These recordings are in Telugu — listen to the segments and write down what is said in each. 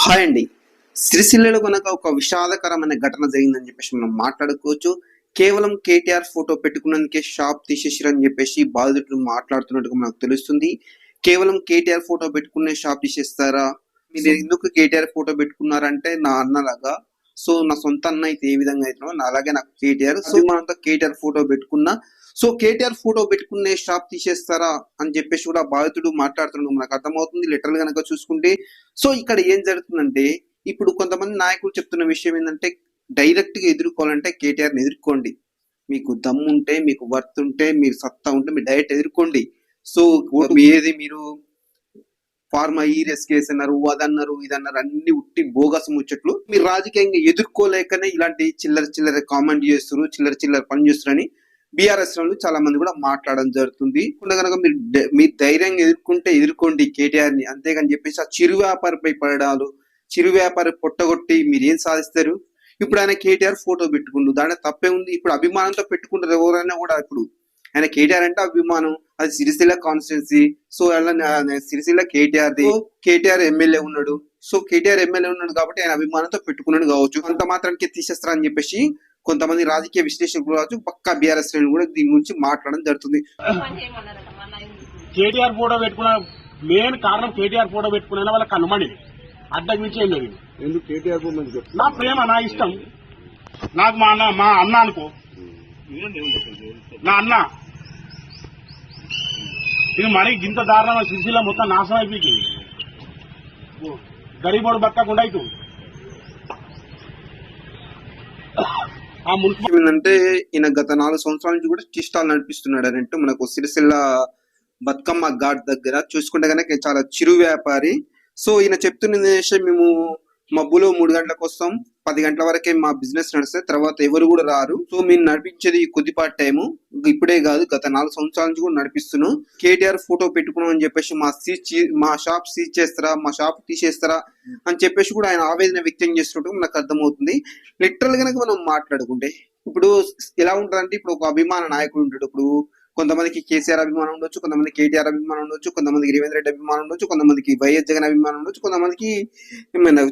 హాయ్ అండి. సిరిసిల్లలో గనక ఒక విషాదకరమైన ఘటన జరిగిందని చెప్పేసి మనం మాట్లాడుకోవచ్చు. కేవలం కేటీఆర్ ఫోటో పెట్టుకున్నందుకే షాప్ తీసేసిరని చెప్పేసి బాధితులు మాట్లాడుతున్నట్టుగా మనకు తెలుస్తుంది. కేవలం కేటీఆర్ ఫోటో పెట్టుకునే షాప్ తీసేస్తారా? మీరు ఎందుకు కేటీఆర్ ఫోటో పెట్టుకున్నారంటే నా అన్నలాగా. సో నా సొంత అన్న అయితే ఏ విధంగా అవుతున్నావు అలాగే నాకు కేటీఆర్. సో మనంతా కేటీఆర్ ఫోటో పెట్టుకున్నా. సో కేటీఆర్ ఫోటో పెట్టుకునే షాప్ తీసేస్తారా అని చెప్పేసి కూడా బాధితుడు మాట్లాడుతున్నాడు. మనకు అర్థమవుతుంది లిటరల్ గనక చూసుకుంటే. సో ఇక్కడ ఏం జరుగుతుందంటే ఇప్పుడు కొంతమంది నాయకులు చెప్తున్న విషయం ఏంటంటే డైరెక్ట్ గా ఎదుర్కోవాలంటే కేటీఆర్ ని ఎదుర్కోండి. మీకు దమ్ము ఉంటే, మీకు వర్త్ ఉంటే, మీరు సత్తా ఉంటే మీరు డైరెక్ట్ ఎదుర్కోండి. సో ఏది మీరు ఫార్మా ఈరెస్ కేసు అన్నారు, అదన్నారు, ఇదన్నారు, అన్ని ఉట్టి బోగస్ ముచ్చట్లు. మీరు రాజకీయంగా ఎదుర్కోలేకనే ఇలాంటి చిల్లర చిల్లర కామెంట్ చేస్తారు, చిల్లర చిల్లర పని చేస్తారని బీఆర్ఎస్ వాళ్ళు చాలా మంది కూడా మాట్లాడడం జరుగుతుంది. కనుక మీరు ధైర్యంగా ఎదుర్కొంటే ఎదుర్కోండి కేటీఆర్ ని, అంతేగాని చెప్పేసి ఆ చిరు వ్యాపారిపై పడడాలు, చిరు వ్యాపారి పొట్టగొట్టి మీరు ఏం సాధిస్తారు? ఇప్పుడు ఆయన కేటీఆర్ ఫోటో పెట్టుకుండు, దాంట్లో తప్పే ఉంది. ఇప్పుడు అభిమానంతో పెట్టుకుంటారు ఎవరైనా కూడా. ఇప్పుడు ఆయన కేటీఆర్ అంటే అభిమానం, అది సిరిసిల్ల కాన్స్టిట్యున్సీ. సో అలా సిరిసిల్ల కేటీఆర్ ఎమ్మెల్యే ఉన్నాడు. సో కేటీఆర్ ఎమ్మెల్యే ఉన్నాడు కాబట్టి ఆయన అభిమానంతో పెట్టుకున్నాడు కావచ్చు. అంత మాత్రానికి తీసేస్తారా అని చెప్పేసి కొంతమంది రాజకీయ విశ్లేషకులు కావచ్చు, పక్కా బీఆర్ఎస్ కూడా దీని గురించి మాట్లాడడం జరుగుతుంది. కేటీఆర్ ఫోటో పెట్టుకున్న మెయిన్ కారణం కేటీఆర్ ఫోటో పెట్టుకున్న వాళ్ళ కనుమడి అడ్డం విషయం లేదు. ఎందుకు కేటీఆర్ నా ప్రేమ, నా ఇష్టం, నాకు మా అన్న అనుకో, నా అన్న ఇది మరి ఇంత దారుణమైన సిరిసిల్ల మొత్తం నాశనం అయిపోయింది. గరీబోడు బతకకుండా అవుతుంది. ఏంటంటే ఈయన గత 4 సంవత్సరాల నుంచి కూడా టీ స్టాల్ నడిపిస్తున్నాడు అనంటే మనకు సిరిసిల్ల బతుకమ్మ ఘాట్ దగ్గర చూసుకుంటే కనుక చాలా చిరు వ్యాపారి. సో ఈయన చెప్తున్న విషయం, మేము మబ్బులో 3 గంటలకు వస్తాం, 10 గంటల వరకే మా బిజినెస్ నడుస్తాయి, తర్వాత ఎవరు కూడా రారు. సో మేము నడిపించేది కొద్దిపాటి టైము, ఇప్పుడే కాదు గత 4 సంవత్సరాల నుంచి కూడా నడిపిస్తున్నాం. కేటీఆర్ ఫోటో పెట్టుకున్నాం అని చెప్పేసి మా షాప్ సీజ్ చేస్తారా, మా షాప్ తీసేస్తారా అని చెప్పేసి కూడా ఆయన ఆవేదన వ్యక్తం చేస్తున్నట్టు మనకు అర్థమవుతుంది. లిటరల్ కనుక మనం మాట్లాడుకుంటే ఇప్పుడు ఎలా ఉంటుందంటే, ఇప్పుడు ఒక అభిమాన నాయకుడు ఉంటాడు. ఇప్పుడు కొంతమందికి కేసీఆర్ అభిమానం ఉండొచ్చు, కొంతమంది కేటీఆర్ అభిమానం ఉండొచ్చు, కొంతమందికి రేవంత్ రెడ్డి అభిమానం ఉండొచ్చు, కొంతమందికి వైఎస్ జగన్ అభిమానం ఉండొచ్చు, కొంతమందికి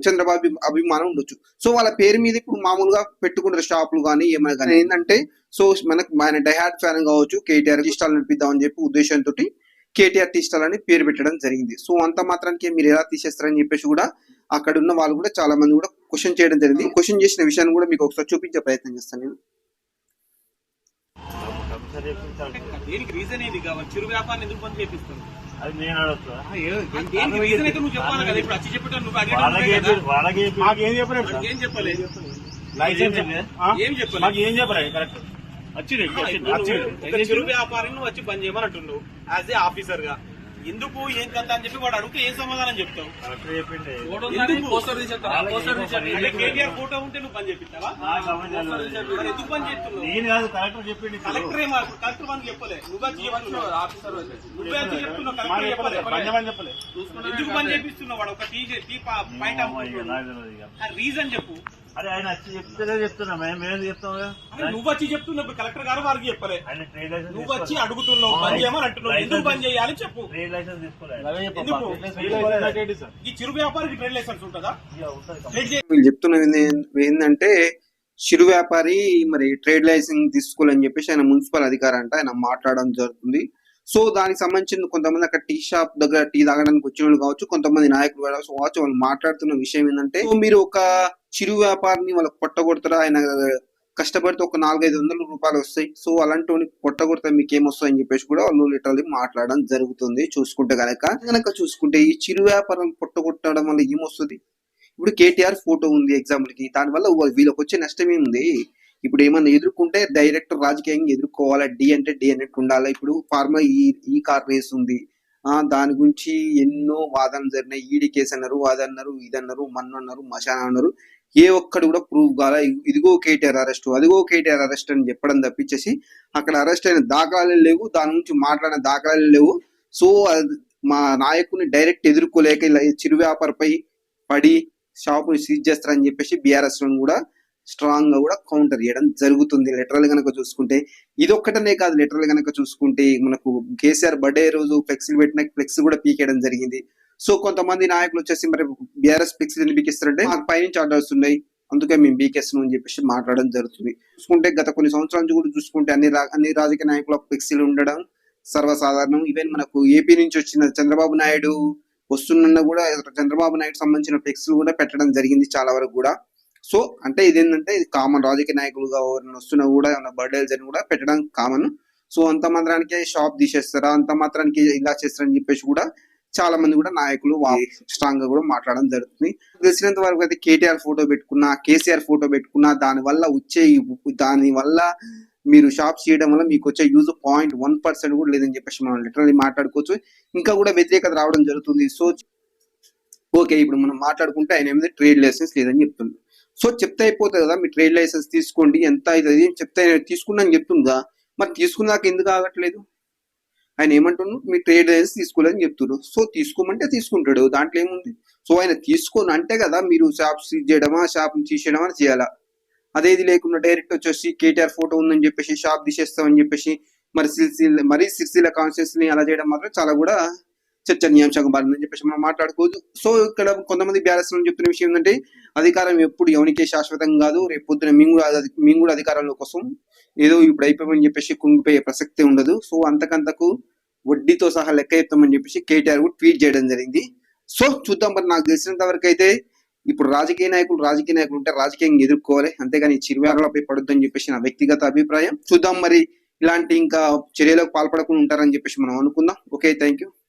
చంద్రబాబు అభిమానం ఉండొచ్చు. సో వాళ్ళ పేరు మీద ఇప్పుడు మామూలుగా పెట్టుకుంటారు షాపులు కానీ ఏమైనా కానీ. ఏంటంటే సో మనకు ఆయన డైహార్డ్ ఫ్యాన్ కావచ్చు, కేటీఆర్ టీ స్టాల్ నడిపిద్దామని చెప్పి ఉద్దేశంతో కేటీఆర్ టీ స్టాల్ అని పేరు పెట్టడం జరిగింది. సో అంత మాత్రానికి మీరు ఎలా తీసేస్తారని చెప్పేసి కూడా అక్కడ ఉన్న వాళ్ళు కూడా చాలా మంది కూడా క్వశ్చన్ చేయడం జరిగింది. క్వశ్చన్ చేసిన విషయాన్ని కూడా మీకు ఒకసారి చూపించే ప్రయత్నం చేస్తాను నేను. దేనికి రీజన్ ఏది కావాలి? చిరు వ్యాపారం ఎందుకు బంద్ చేపిస్తుంది? అది నేను అడుగుతా. రీజన్ అయితే నువ్వు చెప్పాలి కదా. ఇప్పుడు వచ్చి చెప్పేటప్పుడు నువ్వు మాకేం చెప్పలేదు, ఏం చెప్పలేదు, లైసెన్స్ ఏం చెప్పలేదు, మాకు ఏం చెప్పలేదు. కరెక్ట్ వచ్చింది. చిరు వ్యాపారం నువ్వు వచ్చి బంద్ చేయమని అంటున్నావు యాజ్ ఏ ఆఫీసర్ గా. ఎందుకు ఏం కథ అని చెప్పి వాడు అడిగితే ఏం సమాధానం చెప్తావు? కేటీఆర్ ఫోటో ఉంటే నువ్వు బంద్ చేపిస్తావా? ఎందుకు బంద్ చేస్తున్నావు? నేను కాదు, కలెక్టర్ చెప్పింది. కలెక్టర్ బంద్ చెప్పలేదు, నువ్వే చెప్తున్నావు. కలెక్టర్ చెప్పలేదు. ఎందుకు బంద్ చేపిస్తున్నావు? వాడు ఒక టీ పాయింట్ రీజన్ చెప్పు. అరే ఆయన వచ్చి చెప్తే చెప్తున్నా, మేము చెప్తాం. నువ్వు వచ్చి చెప్తున్నావు, కలెక్టర్ గారు వారికి చెప్పలే. నువ్వు వచ్చి అడుగుతున్నావు బంద్ చేయమని అంటున్నావు. ఎందుకు బంద్ చేయాలి చెప్పు. ట్రేడ్ లైసెన్స్ తీసుకోలేదు. ఈ చిరు వ్యాపారికి ట్రేడ్ లైసెన్స్ ఉంటుందా? వీళ్ళు చెప్తున్నది ఏంటంటే చిరు వ్యాపారి మరి ట్రేడ్ లైసెన్స్ తీసుకోవాలని చెప్పేసి ఆయన మున్సిపల్ అధికారి అంట ఆయన మాట్లాడడం జరుగుతుంది. సో దానికి సంబంధించిన కొంతమంది అక్కడ టీ షాప్ దగ్గర టీ తాగడానికి వచ్చిన వాళ్ళు కావచ్చు, కొంతమంది నాయకులు కావచ్చు, వాళ్ళు మాట్లాడుతున్న విషయం ఏంటంటే మీరు ఒక చిరు వ్యాపారిని వాళ్ళకి పొట్టగొడతారా? ఆయన కష్టపడితే ఒక 400-500 రూపాయలు వస్తాయి. సో అలాంటి పొట్టగొడితే మీకు ఏమొస్తాయని చెప్పేసి కూడా వాళ్ళు లిటరల్లీ మాట్లాడడం జరుగుతుంది. చూసుకుంటే కనుక చూసుకుంటే ఈ చిరు వ్యాపారం పొట్టగొట్టడం వల్ల ఏమొస్తుంది? ఇప్పుడు కేటీఆర్ ఫోటో ఉంది ఎగ్జాంపుల్ కి, దానివల్ల వీళ్ళకి వచ్చే నష్టం ఏముంది? ఇప్పుడు ఏమన్నా ఎదుర్కొంటే డైరెక్ట్ రాజకీయంగా ఎదుర్కోవాలి. డి అంటే డి అన్నట్టు ఉండాలి. ఇప్పుడు ఫార్మా ఈ కార్ రేస్ ఉంది, దాని గురించి ఎన్నో వాదనలు జరిగినాయి. ఈడీ కేసు అన్నారు, అదన్నారు, ఇదన్నారు, అన్నారు, మశానా అన్నారు. ఏ ఒక్కడు కూడా ప్రూవ్ కాల. ఇదిగో కేటీఆర్ అరెస్ట్, అదిగో కేటీఆర్ అరెస్ట్ అని చెప్పడం తప్పించేసి అక్కడ అరెస్ట్ అయిన దాఖలాలు లేవు, దాని గురించి మాట్లాడిన దాఖలాలు లేవు. సో మా నాయకుని డైరెక్ట్ ఎదుర్కోలేక ఇలా చిరు వ్యాపారపై పడి షాపుని సీజ్ చేస్తారని చెప్పేసి బీఆర్ఎస్ కూడా స్ట్రాంగ్ గా కూడా కౌంటర్ చేయడం జరుగుతుంది. లిటరల్ గనక చూసుకుంటే ఇది ఒక్కటనే కాదు, లిటరల్ గనక చూసుకుంటే మనకు కేసీఆర్ బర్త్డే రోజు ఫ్లెక్స్ పెట్టిన ఫ్లెక్స్ కూడా పీకేయడం జరిగింది. సో కొంతమంది నాయకులు వచ్చేసి మరి బీఆర్ఎస్ పిక్స్ ఎందుకు బీకిస్తారంటే మాకు పైనుంచి ఆర్డర్స్ ఉన్నాయి, అందుకే మేము బీకేస్తున్నాం అని చెప్పేసి మాట్లాడడం జరుగుతుంది. చూసుకుంటే గత కొన్ని సంవత్సరాల నుంచి కూడా చూసుకుంటే అన్ని రాజకీయ నాయకుల పిక్స్లు ఉండడం సర్వసాధారణం. ఈవెన్ మనకు ఏపీ నుంచి వచ్చిన చంద్రబాబు నాయుడు వస్తున్న కూడా చంద్రబాబు నాయుడు సంబంధించిన పిక్స్లు కూడా పెట్టడం జరిగింది చాలా వరకు కూడా. సో అంటే ఇదేంటంటే ఇది కామన్, రాజకీయ నాయకులుగా ఎవరైనా వస్తున్నా కూడా ఏమైనా బర్త్డేస్ అని కూడా పెట్టడం కామన్. సో అంత మాత్రానికి షాప్ తీసేస్తారా, అంత మాత్రానికి ఇలా చేస్తారని చెప్పేసి కూడా చాలా మంది కూడా నాయకులు స్ట్రాంగ్ గా కూడా మాట్లాడడం జరుగుతుంది. తెలిసినంత వరకు అయితే కేటీఆర్ ఫోటో పెట్టుకున్నా, కేసీఆర్ ఫోటో పెట్టుకున్నా దాని వల్ల మీరు షాప్ చేయడం వల్ల మీకు వచ్చే యూజ్ 0.1% కూడా లేదని చెప్పేసి మనం లిటరల్లీ మాట్లాడుకోవచ్చు. ఇంకా కూడా వ్యతిరేకత రావడం జరుగుతుంది. సో ఓకే, ఇప్పుడు మనం మాట్లాడుకుంటే ఆయన ఏమైంది ట్రేడ్ లైసెన్స్ లేదని చెప్తుంది. సో చెప్తే అయిపోతుంది కదా, మీ ట్రేడ్ లైసెన్స్ తీసుకోండి ఎంత అవుతుంది చెప్తే తీసుకున్నా అని చెప్తుందా, మరి తీసుకున్నాక ఎందుకు ఆగట్లేదు? ఆయన ఏమంటున్నారు, మీ ట్రేడ్ లైసెన్స్ తీసుకోలేదని చెప్తున్నారు. సో తీసుకోమంటే తీసుకుంటాడు, దాంట్లో ఏముంది? సో ఆయన తీసుకొని అంటే కదా మీరు షాప్ సీజ్ చేయడమా, షాప్ తీసేయడమా చేయాలా. అదేది లేకుండా డైరెక్ట్ వచ్చేసి కేటీఆర్ ఫోటో ఉందని చెప్పేసి షాప్ తీసేస్తామని చెప్పేసి మరి సిరిసిల్ల కాన్స్టిట్యూన్స్ ని అలా చేయడం మాత్రం చాలా కూడా చర్చనీయాంశంగా మారిందని చెప్పేసి మనం మాట్లాడుకోవచ్చు. సో ఇక్కడ కొంతమంది బీఆర్ఎస్ చెప్తున్న విషయం ఏంటంటే అధికారం ఎప్పుడు ఎవరికే శాశ్వతం కాదు, రేపు పొద్దున మేము కూడా అధికారంలో కోసం ఏదో ఇప్పుడు అయిపోయామని చెప్పేసి కుంగిపోయే ప్రసక్తి ఉండదు. సో అంతకంతకు వడ్డీతో సహా లెక్క చెప్తామని చెప్పేసి కేటీఆర్ కూడా ట్వీట్ చేయడం జరిగింది. సో చూద్దాం, మరి నాకు తెలిసినంత వరకు అయితే ఇప్పుడు రాజకీయ నాయకులు ఉంటే రాజకీయంగా ఎదుర్కోవాలి, అంతేగాని చిరువ్యాపారాలపై పడొద్దని చెప్పేసి నా వ్యక్తిగత అభిప్రాయం. చూద్దాం మరి ఇలాంటి ఇంకా చర్యలకు పాల్పడకుండా ఉంటారని చెప్పేసి మనం అనుకుందాం. Okay, thank you.